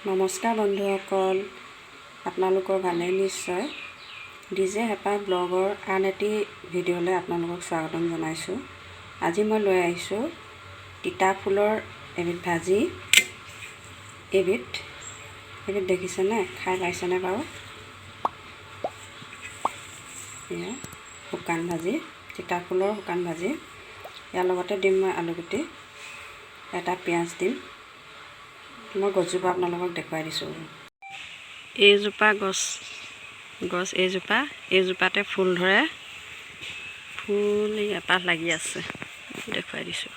নমস্কাৰ বন্ধুসকল, আপোনালোকৰ ভালেই নিশ্চয়। djhepahvlogৰ আন এটি ভিডিঅ'লৈ আপোনালোকক স্বাগতম জনাইছোঁ। আজি মই লৈ আহিছোঁ তিতা ফুলৰ এবিধ ভাজি। এবিধ দেখিছেনে? খাই পাইছেনে বাৰু? এয়া শুকান ভাজি, তিতা ফুলৰ শুকান ভাজি। ইয়াৰ লগতে দিম মই আলুগুটি, এটা পিঁয়াজ দিম। মই গছজোপা আপোনালোকক দেখুৱাই দিছোঁ। এইজোপা গছ এইজোপাতে ফুল ধৰে, ফুল এপাহ লাগি আছে, দেখুৱাই দিছোঁ।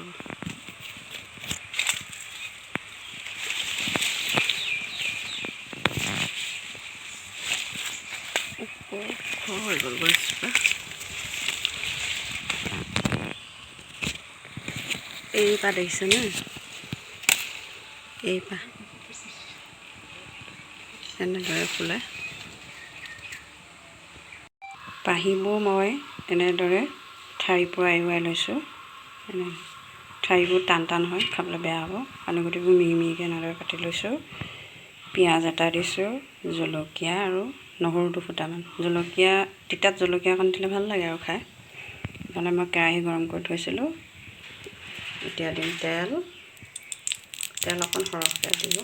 হৈ গ'ল গছজোপা। এইজোপা দেখিছেনে? এইপা এনেদৰে ফুলে। পাহিবোৰ মই এনেদৰে ঠাৰিৰ পৰা এৰুৱাই লৈছোঁ। ঠাৰিবোৰ টান টান হয়, খাবলৈ বেয়া হ'ব। আলুগুটিবোৰ মিহি মিহিকৈ এনেদৰে কাটি লৈছোঁ। পিঁয়াজ এটা দিছোঁ, জলকীয়া আৰু নহৰু দুফুটামান। জলকীয়া তিতাত জলকীয়া অকণ দিলে ভাল লাগে আৰু খাই। সেইকাৰণে মই কেৰাহী গৰম কৰি থৈছিলোঁ। এতিয়া দিম তেল অকণ সৰহকৈ দিব।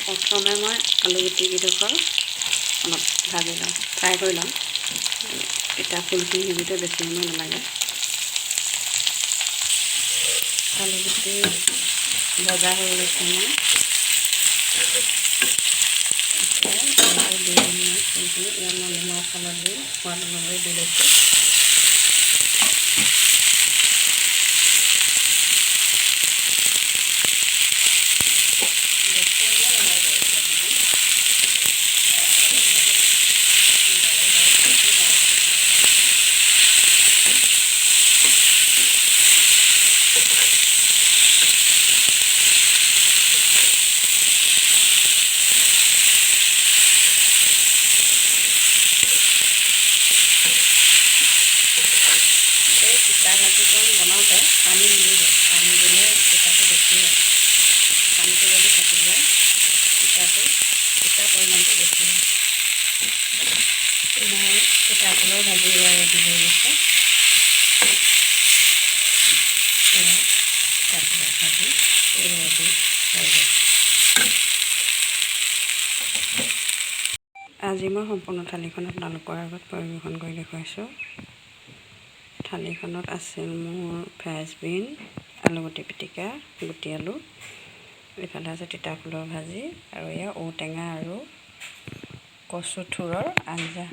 প্ৰথমে মই আলুগুটিকেইডোখৰ অলপ ভাজি লওঁ, ফ্ৰাই কৰি লওঁ। তিতা ফুলখিনি সিজোতে বেছি সময় নালাগে। আলুগুটি ভজা হৈ গৈছে মই। ফুলখিনি ইয়াত মই নিমখ হালধি সোৱাদ অনুসৰি দি লৈছোঁ। তিতা ভাজিকণ বনাওঁতে পানী নিদিব, পানী দিলে তিতাটো বেছি হয়। পানীটো যদি থাকি যায় তিতা পৰিমাণটো বেছি হয়। মই তিতা ফুলৰ ভাজি ৰেডি হৈ গৈছে। তিতা ফুলৰ ভাজি ৰেডি হৈ গ'ল। আজি মই সম্পূৰ্ণ থালিখন আপোনালোকৰ আগত পৰিৱেশন কৰি দেখুৱাইছোঁ। থালিখনত আছিল মোৰ ফ্ৰেঞ্চবিন, আলুগুটি পিটিকা, গুটি আলু। এইফালে আছে তিতা ফুলৰ ভাজি আৰু এয়া ঔটেঙা আৰু কচু থোৰৰ আঞ্জা।